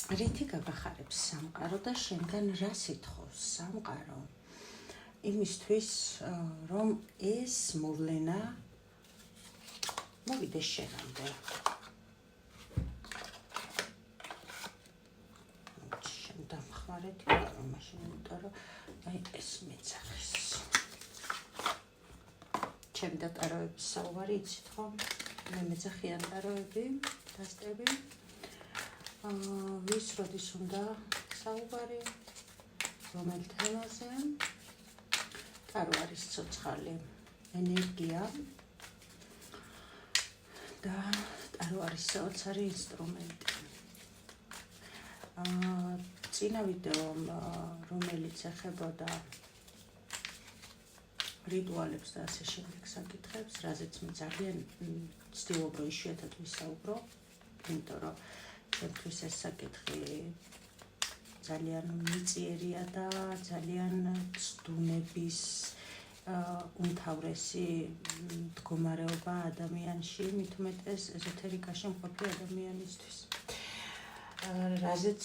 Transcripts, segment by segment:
რითი გაგახარებს სამყარო და შენგან რა სიტყავს სამყარო იმისთვის რომ ეს მოვლენა მოვიდეს შენამდე. შენ დამხმარეთ მაშინ იმიტომ რომ აი ეს მეძახის. ჩემი და ტაროების საუბარი იცით ხო? მე მეძახიან ტაროები, დასტები. ვის როდის უნდა საუბარი, რომელ თემაზე? ტარო არის ცოცხალი ენერგია და ტარო არის საოცარი ინსტრუმენტი. წინა ვიდეო, რომელიც ეხებოდა რიტუალებს და ასე შემდეგ საკითხებს, რაზეც მე ძალიან ვცდილობ რომ იშვიათად ვისაუბრო, იმიტომ რომ ჩემთვის ეს საკითხი ძალიან მიწიერია და ძალიან ცდუნების უმთავრესი მდგომარეობა ადამიანში, მით უმეტეს ეზოთერიკაში მყოფი ადამიანისთვის. რაზეც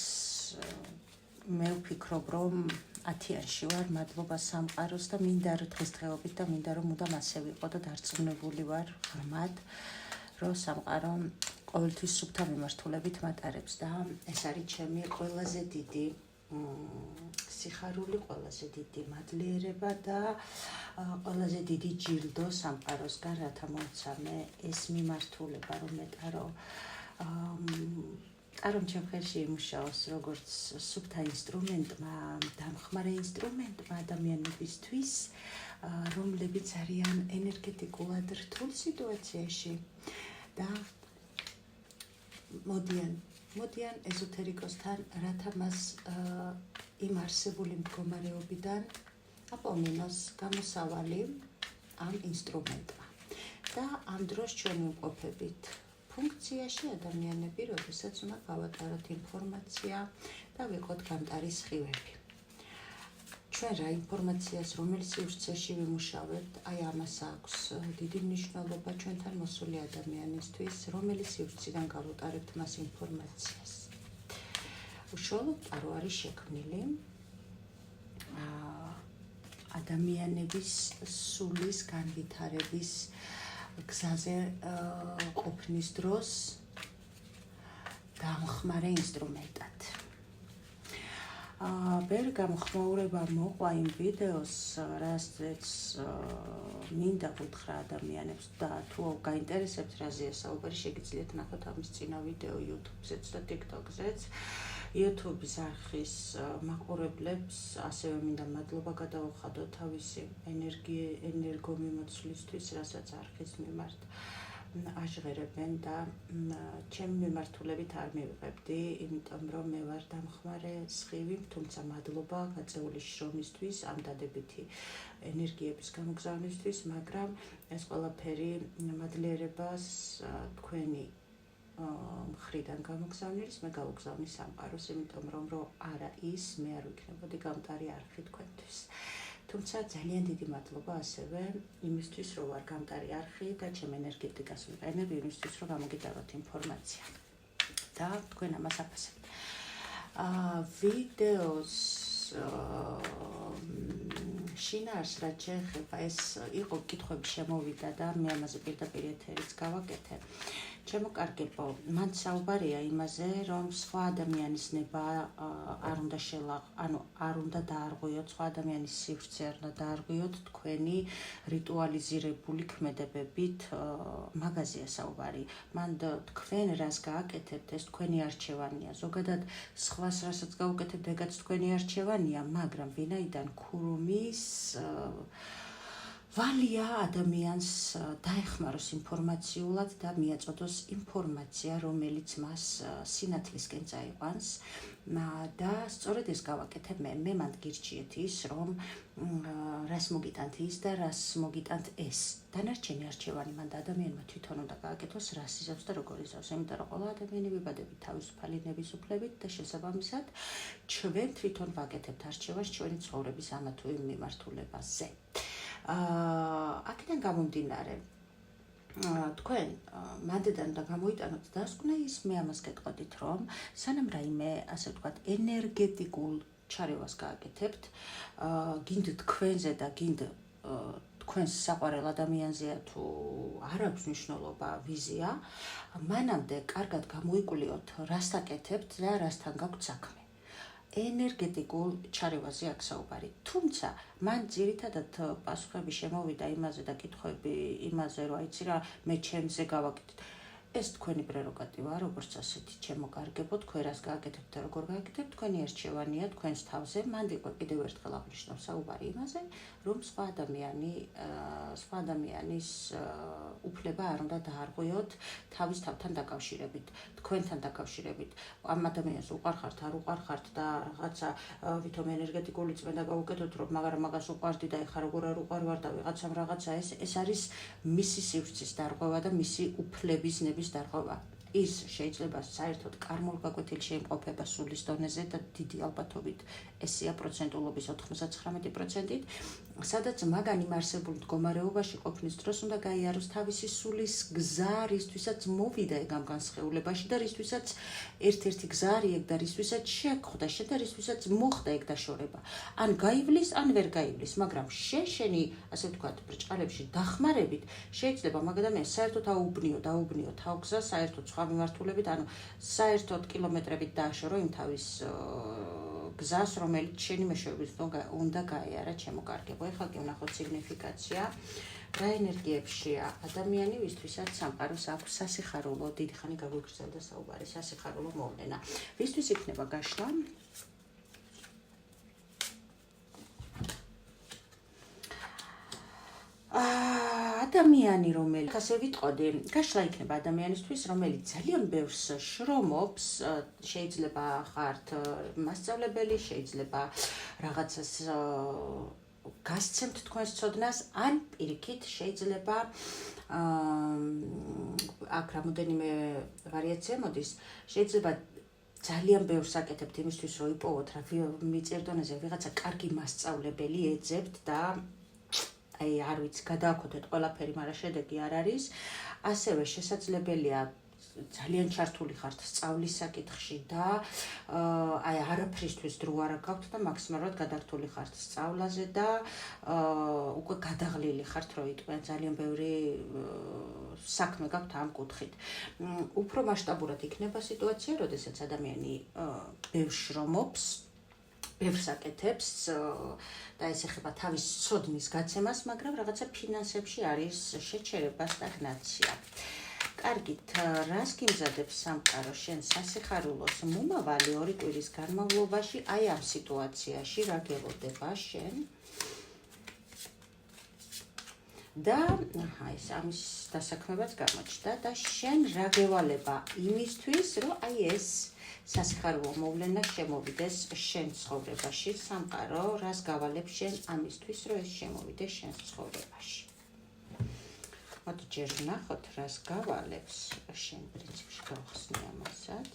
მე ვფიქრობ, რომ 10-იანში ვარ, მადლობა სამყაროს და მინდა რომ დღესდღეობით და მინდა რომ მუდამ ასე ვიყო და დარწმუნებული ვარ ღრმად, რომ სამყარო ყოველთვის სუფთა მიმართულებით მატარებს და ეს არის ჩემი ყველაზე დიდი სიხარული, ყველაზე დიდი მადლიერება და ყველაზე დიდი ჯილდო სამყაროსგან, რათა მოუცა მე ეს მიმართულება, რომ მე ტარომ ჩემ ხელში იმუშაოს როგორც სუფთა ინსტრუმენტმა, დამხმარე ინსტრუმენტმა ადამიანებისთვის, რომლებიც არიან ენერგეტიკულად რთულ სიტუაციაში და მოდიან ეზოთერიკოსთან, რათა მას იმ არსებული მდგომარეობიდან აპოვნინოს გამოსავალი ამ ინსტრუმენტმა. და ამ დროს ჩვენ ვიმყოფებით ფუნქციაში ადამიანები, როდესაც უნდა გავატაროთ ინფორმაცია და ვიყოთ გამტარი სხივები. ჩვენ რა ინფორმაციას, რომელ სივრცეში ვიმუშავებთ, აი ამას აქვს დიდი მნიშვნელობა ჩვენთან მოსული ადამიანისთვის, რომელი სივრციდან გავუტარებთ მას ინფორმაციას. უშუალოდ ტარო არის შექმნილი ადამიანების სულის განვითარების გზაზე ყოფნის დროს დამხმარე ინსტრუმენტად. ბევრი გამოხმაურება მოყვა იმ ვიდეოს, რასაც მინდა გითხრა ადამიანებს და თუ გაინტერესებთ რაზეა საუბარი, შეგიძლიათ ნახოთ ამის წინა ვიდეო YouTube-ზეც და TikTok-ზეც. YouTube-ის არხის მაყურებლებს ასევე მინდა მადლობა გადაუხადო თავისი ენერგომიმოცვლისთვის, რასაც არხის მიმართ აჟღერებენ და ჩემი მიმართულებით არ მივიღებდი, იმიტომ რომ მე ვარ დამხმარე სხივი, თუმცა მადლობა გაწეული შრომისთვის, ამ დადებითი ენერგიების გამოგზავნისთვის, მაგრამ ეს ყველაფერი მადლიერებას თქვენი მხრიდან გამოგზავნილის, მე გავუგზავნი სამყაროს, იმიტომ რომ არა ის, მე არ ვიქნებოდი გამტარი არხი თქვენთვის. თუმცა ძალიან დიდი მადლობა ასევე იმისთვის, რომ ვარ გამტარი არხი და ჩემ ენერგეტიკას ვიყენებ იმისთვის, რომ გამოგიტაროთ ინფორმაცია. და თქვენ ამას აფასებთ. ვიდეოს შინაარს რაც შეეხება, ეს იყო კითხვები შემოვიდა და მე ამაზე პირდაპირ ეთერიც გავაკეთე. ჩემოკარგებო, მან საუბარია იმაზე, რომ სხვა ადამიანის ნება არ უნდა დაარღვიოთ, სხვა ადამიანის სივრცე არ უნდა დაარღვიოთ თქვენი რიტუალიზირებული ქმედებებით, მაგაზია საუბარი. მან თქვენ რას გააკეთებთ, ეს თქვენი არჩევანია. ზოგადად სხვას რასაც გაუკეთებთ, ეგაც თქვენი არჩევანია, მაგრამ ვინაიდან ქურუმის ვალია ადამიანს დაეხმაროს ინფორმაციულად და მიაწოდოს ინფორმაცია, რომელიც მას სინათლისკენ წაიყვანს და სწორედ ეს გავაკეთებ მე მანდ გირჩიეთ ის, რომ რას მოგიტანთ ის და რას მოგიტანთ ეს. დანარჩენი არჩევანი მანდ ადამიანმა თვითონ უნდა გააკეთოს, რას იზავს და როგორ იზავს, იმიტომ რომ ყველა ადამიანი ვიბადებით თავისუფალი ნებისუფლებით და შესაბამისად ჩვენ თვითონ ვაკეთებთ არჩევანს ჩვენი ცხოვრების ამა თუ იმ მიმართულებაზე. აქედან გამომდინარე, თქვენ მანდედან და გამოიტანოთ დასკვნა ის მე ამას გეტყოდით რომ სანამ რაიმე ასე ვთქვათ ენერგეტიკულ ჩარევას გააკეთებთ გინდ თქვენზე და გინდ თქვენს საყვარელ ადამიანზეა თუ არ აქვს მნიშვნელობა ვიზია მანამდე კარგად გამოიკულიოთ რას აკეთებთ და რასთან გაქვთ საქმე ენერგეტიკულ ჩარევაზე აქ საუბარი. თუმცა მან ძირითადად პასუხები შემოვიდა იმაზე და კითხვები იმაზე, რომ აიცი რა, მე ჩემზე გავაკეთეთ. ეს თქვენი პრეროგატივაა, როგორც ასეთი ჩემოკარგებო, თქვენ რას გააკეთებთ და როგორ გააკეთებთ, თქვენი არჩევანია თქვენს თავზე. მანდი კიდევ ერთხელ აღნიშნავ საუბარი იმაზე, რომ სხვა ადამიანის უფლება არ უნდა დაარღვიოთ თავის თავთან დაკავშირებით, თქვენთან დაკავშირებით. ამ ადამიანს უყარხართ, არ უყარხართ და რაღაცა ვითომ ენერგეტიკული წმენდა გაუკეთოთ, რომ მაგრამ მაგას უყარდი და ეხა როგორ არ უყარვარ და ვიღაცამ რაღაცა ეს არის მისი სივრცის დარღვევა და მისი უფლების ნების დარღვევა. ის შეიძლება საერთოდ კარმულ-გაკვეთილ შეიმყოფება სულის დონეზე და დიდი ალბათობით ესეა პროცენტულობის 99%-ით, სადაც მაგან იმ არსებულ მდგომარეობაში ყოფნის დროს უნდა გაიაროს თავისი სულის გზა, რისთვისაც მოვიდა ეგ ამ განსხეულებაში და რისთვისაც ერთ-ერთი გზა არის ეგ და რისთვისაც შეაგხვდა და რისთვისაც მოხდა ეგ დაშორება. ან გაივლის, ან ვერ გაივლის, მაგრამ შენი, ასე ვთქვათ, ბრჭყალებში დახმარებით შეიძლება მაგ ადამიანს საერთოდ აუბნიო თავგზა, საერთოდ სხვა მიმართულებით, ანუ საერთოდ კილომეტრებით დააშორო იმ თავის გზას, რომელიც შენი მეშვეობით უნდა გაიარა ჩემოკარგებო. ეხლა კი ვნახოთ სიგნიფიკაცია. რა ენერგიებშია ადამიანი, ვისთვისაც სამყაროს აქვს სასიხარულო, დიდი ხანი გაგვიგრძელდა საუბარი, სასიხარულო მოვლენა. ვისთვის იქნება გაშლა? ადამიანი, რომელიც ასე ვიტყოდი, გაშლა იქნება ადამიანისთვის, რომელიც ძალიან ბევრს შრომობს, შეიძლება ხართ მასწავლებელი, შეიძლება რაღაცას გასცემთ თქვენს ცოდნას, ან პირიქით შეიძლება აქ რამოდენიმე ვარიაცია მოდის, შეიძლება ძალიან ბევრს აკეთებთ იმისთვის, რომ იპოვოთ რა მიწერ დონეზე ვიღაცა კარგი მასწავლებელი ეძებთ და აი არ ვიცი, გადააქოთეთ ყველაფერი, მაგრამ შედეგი არ არის. ასევე შესაძლებელია ძალიან ჩართული ხართ სწავლის საკითხში და აი არაფრისთვის დრო არ გაქვთ და მაქსიმალურად გადართული ხართ სწავლაზე და უკვე გადაღლილი ხართ, რომ იტყვიან ძალიან ბევრი საქმე გაქვთ ამ კუთხით. უფრო მასშტაბურად იქნება სიტუაცია, როდესაც ადამიანი ბევრს შრომობს, ბევრს აკეთებს და ეს ეხება თავის ცოდნის გაცემას, მაგრამ რაღაცა ფინანსებში არის შეჩერება, სტაგნაცია. კარგით, რას გიმზადებს სამყარო შენ სასიხარულოს მომავალი 2 კვირის განმავლობაში, აი ამ სიტუაციაში რა გელოდება შენ? და ეს ამის დასაქმებაც გამოჩნდა და შენ რა გევალება იმისთვის, რომ აი ეს სასიხარულო მოვლენა შემოვიდეს შენ ცხოვრებაში, სამყარო რას გავალებს შენ ამისთვის, რომ ეს შემოვიდეს შენ ცხოვრებაში. მოდი ჯერ ვნახოთ, რას გავალებს შენ პრინციპში გავხსნი ამასაც.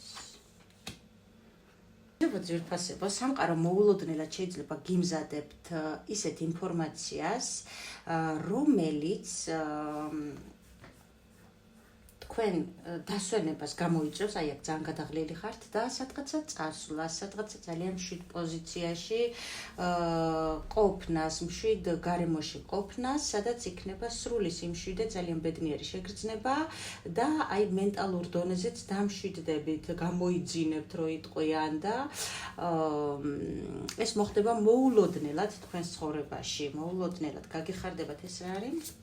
ძირფასება სამყარო მოულოდნელად შეიძლება გიმზადებთ ისეთ ინფორმაციას, რომელიც თქვენ დასვენებას გამოიწვევს, აი აქ ძალიან გადაღლილი ხართ და სადღაცა წასვლას, სადღაცა ძალიან მშვიდ პოზიციაში ყოფნას, მშვიდ გარემოში ყოფნას, სადაც იქნება სრული სიმშვიდე, ძალიან ბედნიერი შეგრძნება და აი მენტალურ დონეზეც დამშვიდდებით, გამოიძინებთ, რომ იტყვიან და ეს მოხდება მოულოდნელად თქვენს ცხოვრებაში, მოულოდნელად გაგიხარდებათ ეს რა არის?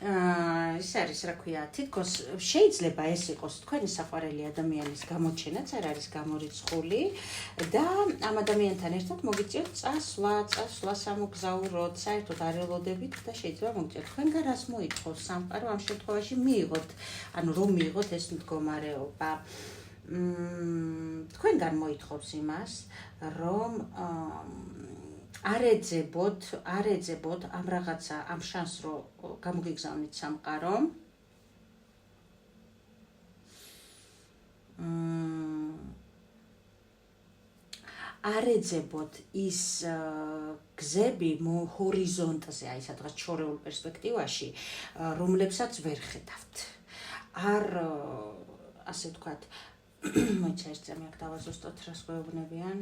ის არის, რა ქვია, თითქოს შეიძლება ეს იყოს თქვენი საყვარელი ადამიანის გამოჩენაც არ არის გამორიცხული და ამ ადამიანთან ერთად მოგიწევთ წასვლა, სამოგზაუროთ, საერთოდ არ ელოდებით და შეიძლება მოგიწევთ. თქვენგან რას მოითხოვს სამყარო ამ შემთხვევაში მიიღოთ, ანუ რომ მიიღოთ ეს მდგომარეობა. თქვენგან მოითხოვს იმას, რომ არ ეძებოთ ამ რაღაცა, ამ შანსს, რომ გამოგიგზავნით სამყარო. არ ეძებოთ ის გზები ჰორიზონტზე, აი სადღაც შორეულ პერსპექტივაში, რომლებსაც ვერ ხედავთ. არ ასე ვთქვათ, მოიცა ეს წამი აქ დავაზუსტოთ, რას გვეუბნებიან.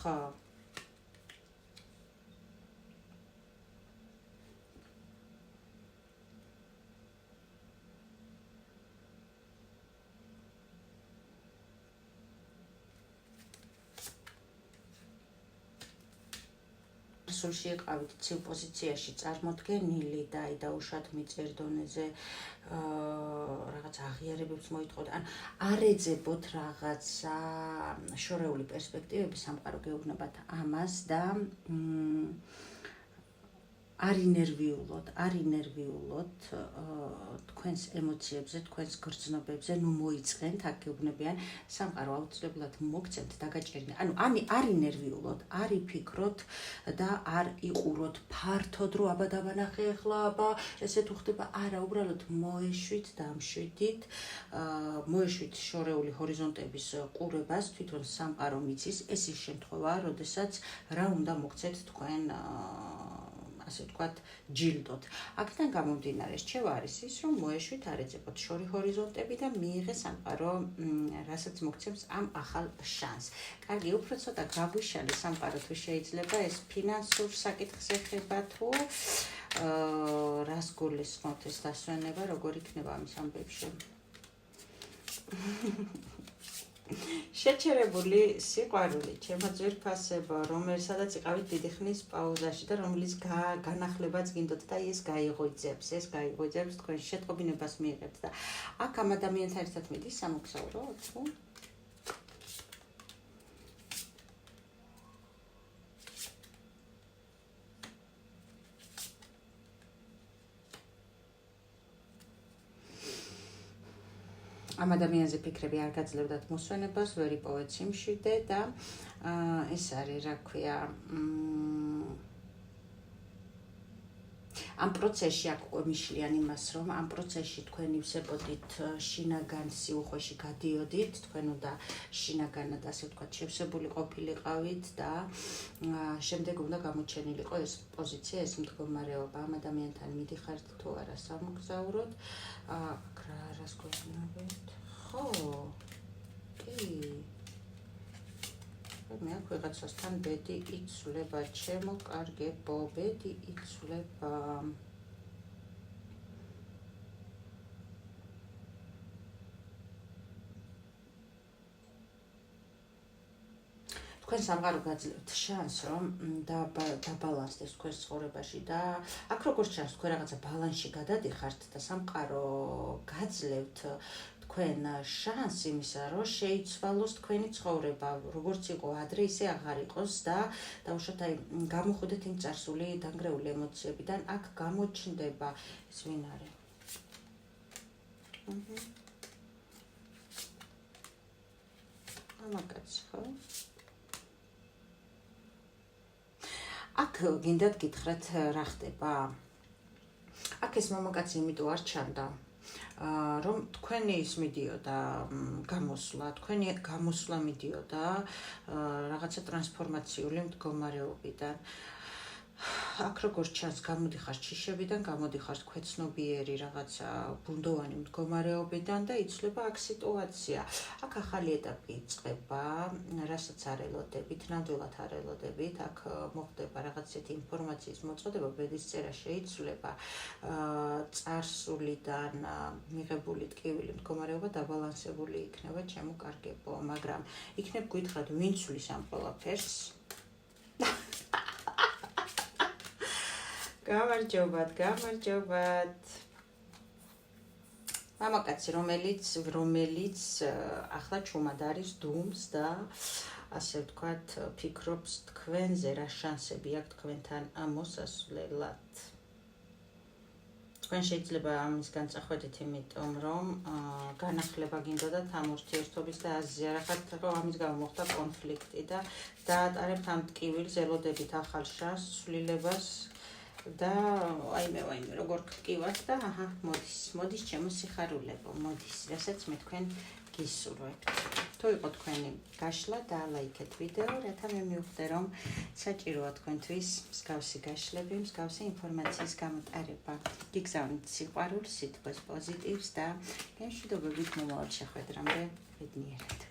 ხო. სულში იყავით ცივ პოზიციაში წარმოდგენილი და აი დაუშვათ მიწერ დონეზე რაღაც აღიარებებს მოითხოვთ. ან არ ეძებოთ რაღაცა შორეული პერსპექტივები, სამყარო გეუბნებათ ამას და არ ინერვიულოთ თქვენს ემოციებზე, თქვენს გრძნობებზე, ნუ მოიწყენთ, აქ გეუბნებიან, სამყარო აუცილებლად მოგცემთ, დაგაჭერინე. ანუ არ ინერვიულოთ, არ იფიქროთ და არ იყუროთ ფართოდ, რომ აბა დაბანახე ახლა, აბა ესე თუ ხდება, არა, უბრალოდ მოეშვით და ამშვიდით, მოეშვით შორეული ჰორიზონტების ყურებას, თვითონ სამყარო მიცის, ეს ის შემთხვევაა, როდესაც რა უნდა მოგცეთ თქვენ ასე ვთქვათ, ჯილდოთ. აქედან გამომდინარე, რჩევა არის ის, რომ მოეშვით, არ ეძებოთ შორი ჰორიზონტები და მიიღე სამყარო, რასაც მოგცემს ამ ახალ შანსს. კარგი, უფრო ცოტა გაგვიშალე სამყარო, თუ შეიძლება ეს ფინანსურ საკითხს ეხება, თუ რას გულისხმობთ ეს დასვენება, როგორ იქნება ამის ამბებში. შეჩერებული სიყვარული, ჩემო ძვირფასებო, რომელსაც იყავით დიდი ხნის პაუზაში და რომლის განახლებაც გინდოთ და ეს გაიღვიძებს თქვენ შეტყობინებას მიიღებთ და აქ ამ ადამიანთან ერთად მიდის სამოგზაუროდ, თუ? ამ ადამიანზე ფიქრები არ გაძლევდათ მოსვენებას, ვერ იპოვეთ სიმშვიდე და ეს არის, რა ქვია, ამ პროცესში აქ მიშლიან იმას, რომ ამ პროცესში თქვენ ივსებოდით შინაგან სიუხვეში გადიოდით, თქვენ უნდა შინაგანად, ასე ვთქვათ, შევსებული ყოფილიყავით და შემდეგ უნდა გამოჩენილიყო ეს პოზიცია, ეს მდგომარეობა. ამ ადამიანთან მიდიხართ თუ არა სამოგზაუროდ, რას გვეუბნებით? ხო, კი. მე აქ ვიღაცასთან ბედი იცვლება, ჩემო კარგებო, ბედი იცვლება. თქვენ სამყარო გაძლევთ შანსს, რომ დაბალანსდეს თქვენს ცხოვრებაში და აქ როგორც ჩანს, თქვენ რაღაცა ბალანსში გადადიხართ და სამყარო გაძლევთ თქვენ შანსს იმისა, რომ შეიცვალოს თქვენი ცხოვრება, როგორც იყო ადრე, ისე აღარ იყოს და დაუშვათ აი გამოხვიდეთ იმ წარსული დანგრეული ემოციებიდან, აქ გამოჩნდება ეს ვინ არის? მამაკაცი, ხო? აქ გინდათ გითხრათ რა ხდება. აქ ეს მამაკაცი იმიტომ არ ჩანდა, რომ თქვენი ის მიდიოდა გამოსვლა, თქვენი გამოსვლა მიდიოდა რაღაცა ტრანსფორმაციული მდგომარეობიდან. აქ როგორც ჩანს, გამოდიხართ შიშებიდან, გამოდიხართ ქვეცნობიერი რაღაცა ბუნდოვანი მდგომარეობიდან და იცვლება აქ სიტუაცია. აქ ახალი ეტაპი იწყება, რასაც არ ელოდებით, ნამდვილად არ ელოდებით. აქ მოხდება რაღაცეთი ინფორმაციის მოწოდება, ბედისწერა შეიცვლება, წარსულიდან მიღებული ტკივილი მდგომარეობა დაბალანსებული იქნება, ჩემო კარგებო, მაგრამ იქნებ გითხრათ, ვინ ცვლის ამ ყველაფერს? გამარჯობათ. მამაკაცი, რომელიც ახლა ჩუმად არის დუმს და ასე ვთქვათ, ფიქრობს თქვენზე, რა შანსები აქვს თქვენთან მოსასვლელად. თქვენ შეიძლება ამის განწახვედით, იმიტომ რომ განახლება გინდოდათ ამ ურთიერთობის და აზიარახართ, რომ ამის გამო მოხდა კონფლიქტი და დაატარებთ ამ ტკივილს, ელოდებით ახალ შანსს, ცვლილებას და აიმე როგორ გკივათ და მოდის ჩემო სიხარულებო, მოდის, რასაც მე თქვენ გისურვებთ. თუ იყო თქვენი გაშლა და ლაიქეთ ვიდეო, რათა მე მივხვდე, რომ საჭიროა თქვენთვის მსგავსი გაშლები, მსგავსი ინფორმაციის გამოტარება. გიგზავნით სიყვარულს, სითბოს, პოზიტივს და გემშვიდობებით მომავალ შეხვედრამდე ბედნიერად.